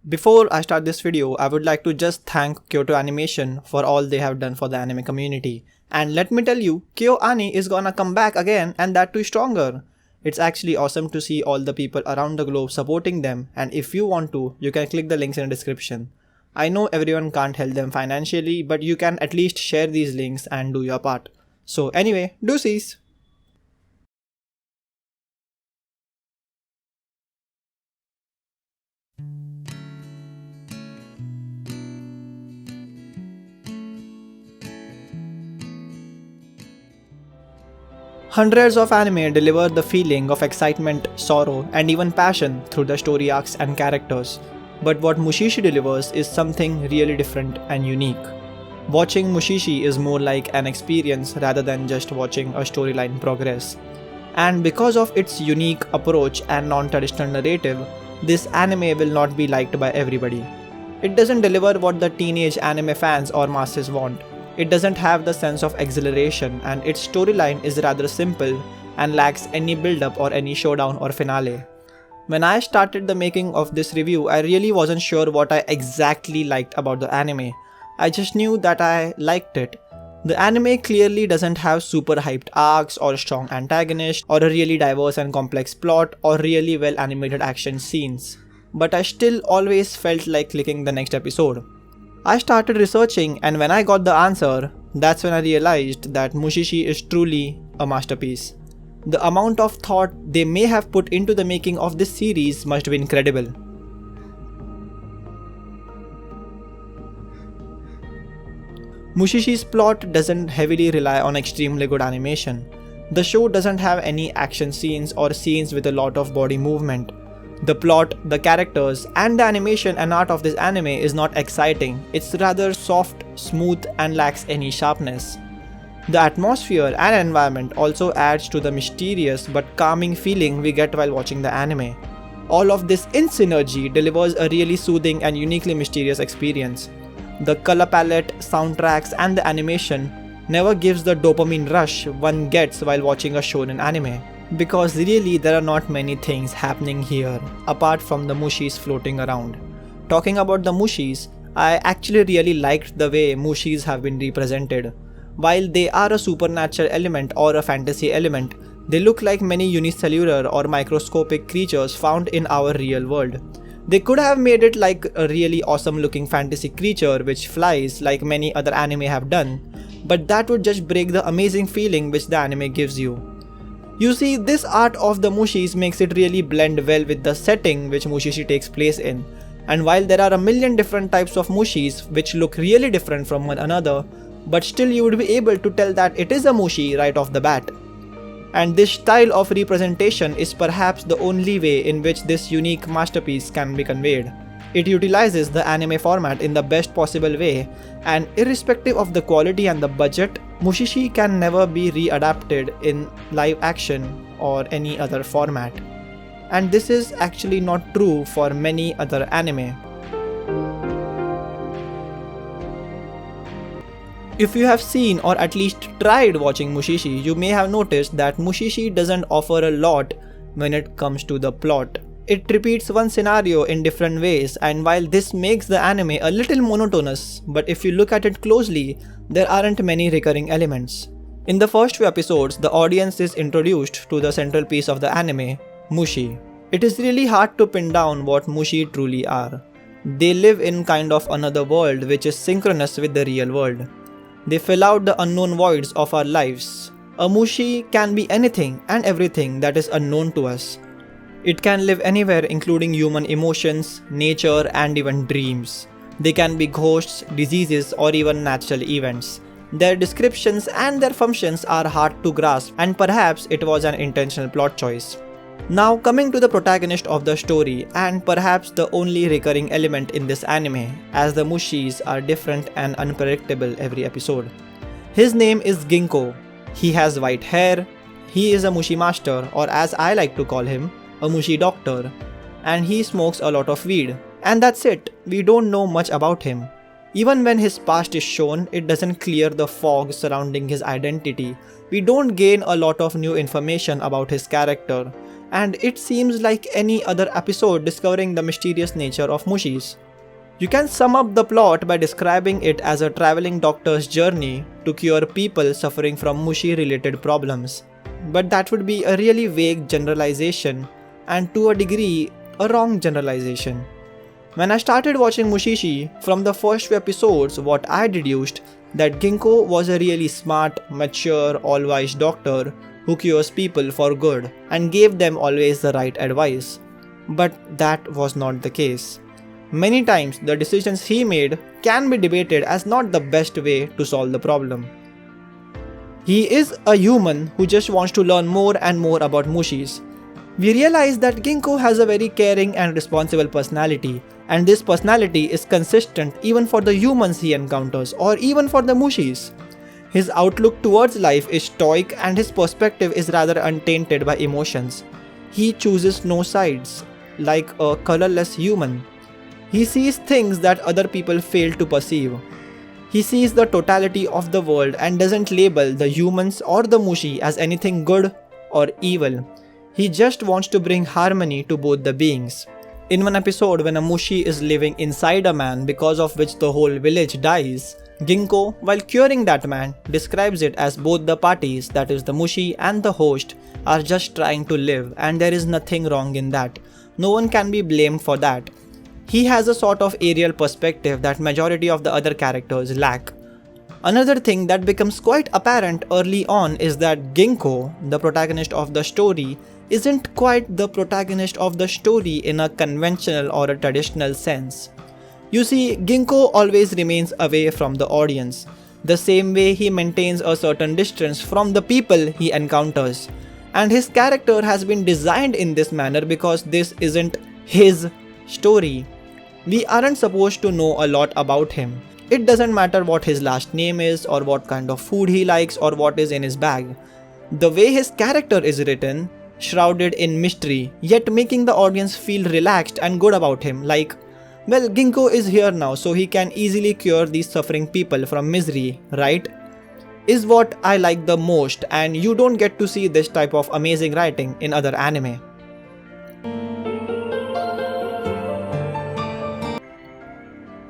Before I start this video, I would like to just thank Kyoto Animation for all they have done for the anime community. And let me tell you, Kyo Ani is gonna come back again, and that too stronger. It's actually awesome to see all the people around the globe supporting them, and if you want to, you can click the links in the description. I know everyone can't help them financially, but you can at least share these links and do your part. So anyway, deuces! Hundreds of anime deliver the feeling of excitement, sorrow, and even passion through the story arcs and characters. But what Mushishi delivers is something really different and unique. Watching Mushishi is more like an experience rather than just watching a storyline progress. And because of its unique approach and non-traditional narrative, this anime will not be liked by everybody. It doesn't deliver what the teenage anime fans or masses want. It doesn't have the sense of exhilaration, and its storyline is rather simple and lacks any build-up or any showdown or finale. When I started the making of this review, I really wasn't sure what I exactly liked about the anime. I just knew that I liked it. The anime clearly doesn't have super hyped arcs or strong antagonists or a really diverse and complex plot or really well animated action scenes. But I still always felt like clicking the next episode. I started researching, and when I got the answer, that's when I realized that Mushishi is truly a masterpiece. The amount of thought they may have put into the making of this series must be incredible. Mushishi's plot doesn't heavily rely on extremely good animation. The show doesn't have any action scenes or scenes with a lot of body movement. The plot, the characters, and the animation and art of this anime is not exciting. It's rather soft, smooth, and lacks any sharpness. The atmosphere and environment also adds to the mysterious but calming feeling we get while watching the anime. All of this in synergy delivers a really soothing and uniquely mysterious experience. The color palette, soundtracks, and the animation never gives the dopamine rush one gets while watching a shonen anime. Because really there are not many things happening here apart from the mushis floating around. Talking about the mushis, I actually really liked the way mushis have been represented. While they are a supernatural element or a fantasy element, they look like many unicellular or microscopic creatures found in our real world. They could have made it like a really awesome looking fantasy creature which flies like many other anime have done, but that would just break the amazing feeling which the anime gives you. You see, this art of the mushis makes it really blend well with the setting which Mushishi takes place in. And while there are a million different types of mushis which look really different from one another, but still you would be able to tell that it is a mushi right off the bat. And this style of representation is perhaps the only way in which this unique masterpiece can be conveyed. It utilizes the anime format in the best possible way, and irrespective of the quality and the budget, Mushishi can never be readapted in live action or any other format. And this is actually not true for many other anime. If you have seen or at least tried watching Mushishi, you may have noticed that Mushishi doesn't offer a lot when it comes to the plot. It repeats one scenario in different ways, and while this makes the anime a little monotonous, but if you look at it closely, there aren't many recurring elements. In the first few episodes, the audience is introduced to the central piece of the anime, Mushi. It is really hard to pin down what Mushi truly are. They live in kind of another world which is synchronous with the real world. They fill out the unknown voids of our lives. A Mushi can be anything and everything that is unknown to us. It can live anywhere, including human emotions, nature, and even dreams. They can be ghosts, diseases, or even natural events. Their descriptions and their functions are hard to grasp, and perhaps it was an intentional plot choice. Now coming to the protagonist of the story, and perhaps the only recurring element in this anime, as the mushis are different and unpredictable every episode. His name is Ginkgo. He has white hair, he is a mushi master, or as I like to call him, a mushi doctor, and he smokes a lot of weed. And that's it, we don't know much about him. Even when his past is shown, it doesn't clear the fog surrounding his identity. We don't gain a lot of new information about his character. and it seems like any other episode discovering the mysterious nature of Mushis. You can sum up the plot by describing it as a traveling doctor's journey to cure people suffering from Mushi related problems. But that would be a really vague generalization, and to a degree, a wrong generalization. When I started watching Mushishi, from the first few episodes, what I deduced that Ginkgo was a really smart, mature, all-wise doctor who cures people for good and gave them always the right advice. But that was not the case. Many times the decisions he made can be debated as not the best way to solve the problem. He is a human who just wants to learn more and more about Mushis. We realize that Ginkgo has a very caring and responsible personality, and this personality is consistent even for the humans he encounters or even for the Mushis. His outlook towards life is stoic and his perspective is rather untainted by emotions. He chooses no sides, like a colorless human. He sees things that other people fail to perceive. He sees the totality of the world and doesn't label the humans or the Mushi as anything good or evil. He just wants to bring harmony to both the beings. In one episode, when a Mushi is living inside a man because of which the whole village dies, Ginkgo, while curing that man, describes it as both the parties, that is the Mushi and the host, are just trying to live, and there is nothing wrong in that. No one can be blamed for that. He has a sort of aerial perspective that majority of the other characters lack. Another thing that becomes quite apparent early on is that Ginkgo, the protagonist of the story, isn't quite the protagonist of the story in a conventional or a traditional sense. You see, Ginkgo always remains away from the audience, the same way he maintains a certain distance from the people he encounters. And his character has been designed in this manner because this isn't his story. We aren't supposed to know a lot about him. It doesn't matter what his last name is or what kind of food he likes or what is in his bag. The way his character is written, shrouded in mystery, yet making the audience feel relaxed and good about him, like, well, Ginkgo is here now so he can easily cure these suffering people from misery, right? Is what I like the most, and you don't get to see this type of amazing writing in other anime.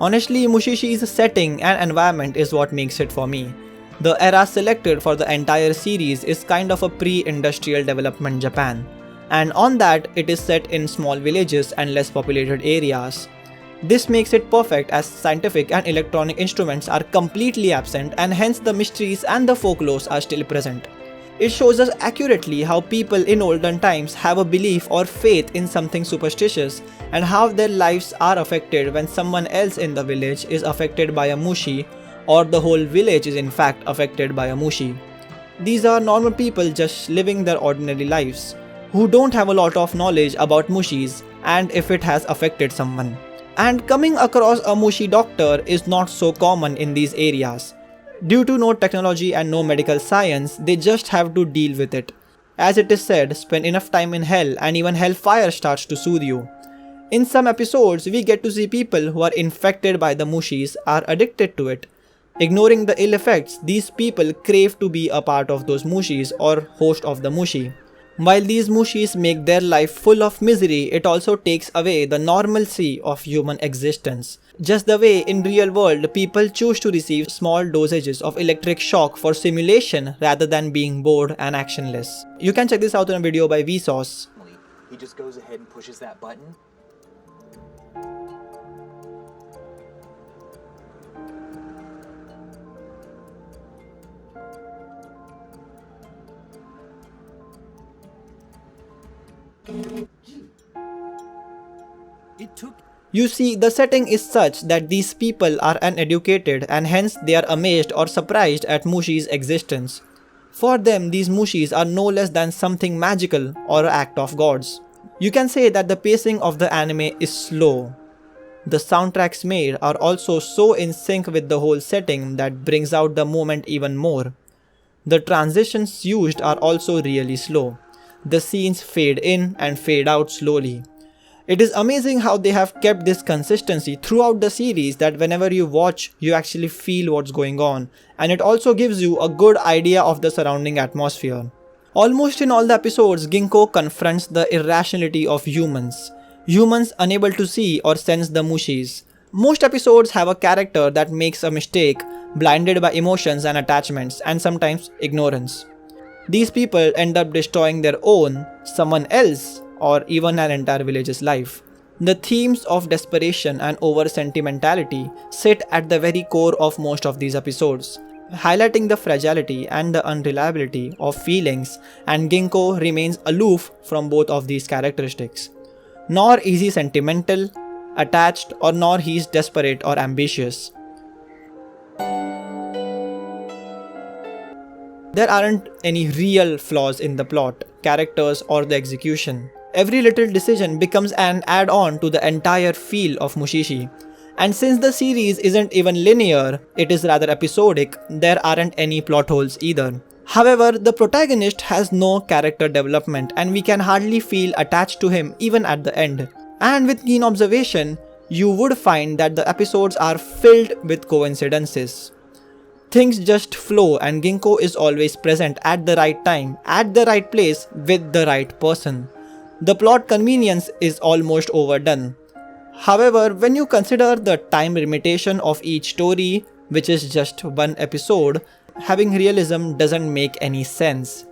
Honestly, Mushishi's setting and environment is what makes it for me. The era selected for the entire series is kind of a pre-industrial development Japan, and on that it is set in small villages and less populated areas. This makes it perfect as scientific and electronic instruments are completely absent and hence the mysteries and the folklores are still present. It shows us accurately how people in olden times have a belief or faith in something superstitious and how their lives are affected when someone else in the village is affected by a Mushi or the whole village is in fact affected by a Mushi. These are normal people just living their ordinary lives, who don't have a lot of knowledge about Mushis and if it has affected someone. And coming across a Mushi doctor is not so common in these areas. Due to no technology and no medical science, they just have to deal with it. As it is said, spend enough time in hell and even hellfire starts to soothe you. In some episodes, we get to see people who are infected by the Mushis are addicted to it. Ignoring the ill effects, these people crave to be a part of those Mushis or host of the Mushi. While these Mushis make their life full of misery, it also takes away the normalcy of human existence. Just the way in real world people choose to receive small dosages of electric shock for simulation rather than being bored and actionless. You can check this out in a video by Vsauce. He just goes ahead and pushes that button. You see, the setting is such that these people are uneducated and hence they are amazed or surprised at Mushi's existence. For them, these Mushis are no less than something magical or an act of gods. You can say that the pacing of the anime is slow. The soundtracks made are also so in sync with the whole setting that brings out the moment even more. The transitions used are also really slow. The scenes fade in and fade out slowly. It is amazing how they have kept this consistency throughout the series that whenever you watch, you actually feel what's going on, and it also gives you a good idea of the surrounding atmosphere. Almost in all the episodes, Ginkgo confronts the irrationality of humans. Humans unable to see or sense the Mushis. Most episodes have a character that makes a mistake, blinded by emotions and attachments, and sometimes ignorance. These people end up destroying their own, someone else, or even an entire village's life. The themes of desperation and over-sentimentality sit at the very core of most of these episodes, highlighting the fragility and the unreliability of feelings, and Ginkgo remains aloof from both of these characteristics. Nor is he sentimental, attached, or nor he is desperate or ambitious. There aren't any real flaws in the plot, characters, or the execution. Every little decision becomes an add-on to the entire feel of Mushishi. And since the series isn't even linear, it is rather episodic, there aren't any plot holes either. However, the protagonist has no character development and we can hardly feel attached to him even at the end. And with keen observation, you would find that the episodes are filled with coincidences. Things just flow and Ginkgo is always present at the right time, at the right place, with the right person. The plot convenience is almost overdone. However, when you consider the time limitation of each story, which is just one episode, having realism doesn't make any sense.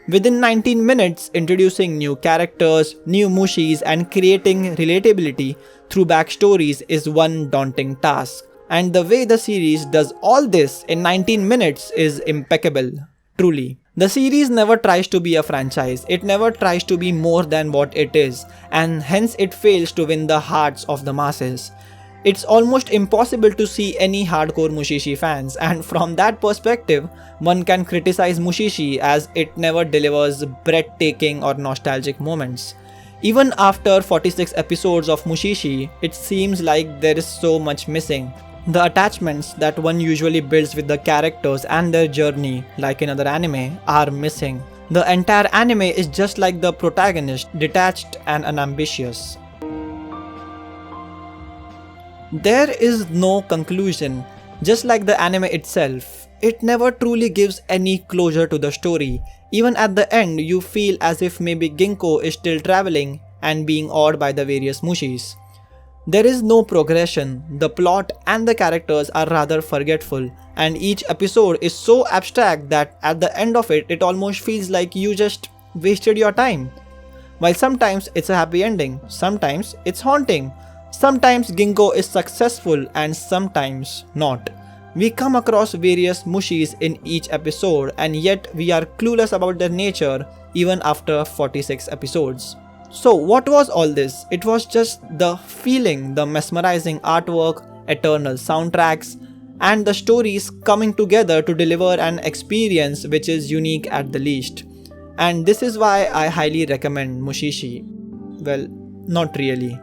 Within 19 minutes, introducing new characters, new Mushis and creating relatability through backstories is one daunting task. And the way the series does all this in 19 minutes is impeccable, truly. The series never tries to be a franchise, it never tries to be more than what it is, and hence it fails to win the hearts of the masses. It's almost impossible to see any hardcore Mushishi fans, and from that perspective, one can criticize Mushishi as it never delivers breathtaking or nostalgic moments. Even after 46 episodes of Mushishi, it seems like there is so much missing. The attachments that one usually builds with the characters and their journey, like in other anime, are missing. The entire anime is just like the protagonist, detached and unambitious. There is no conclusion, just like the anime itself. It never truly gives any closure to the story. Even at the end, you feel as if maybe Ginkgo is still traveling and being awed by the various Mushis. There is no progression, the plot and the characters are rather forgetful, and each episode is so abstract that at the end of it, it almost feels like you just wasted your time. While sometimes it's a happy ending, sometimes it's haunting, sometimes Ginkgo is successful and sometimes not. We come across various Mushis in each episode and yet we are clueless about their nature even after 46 episodes. So what was all this? It was just the feeling, the mesmerizing artwork, eternal soundtracks, and the stories coming together to deliver an experience which is unique at the least. And this is why I highly recommend Mushishi. Well, not really.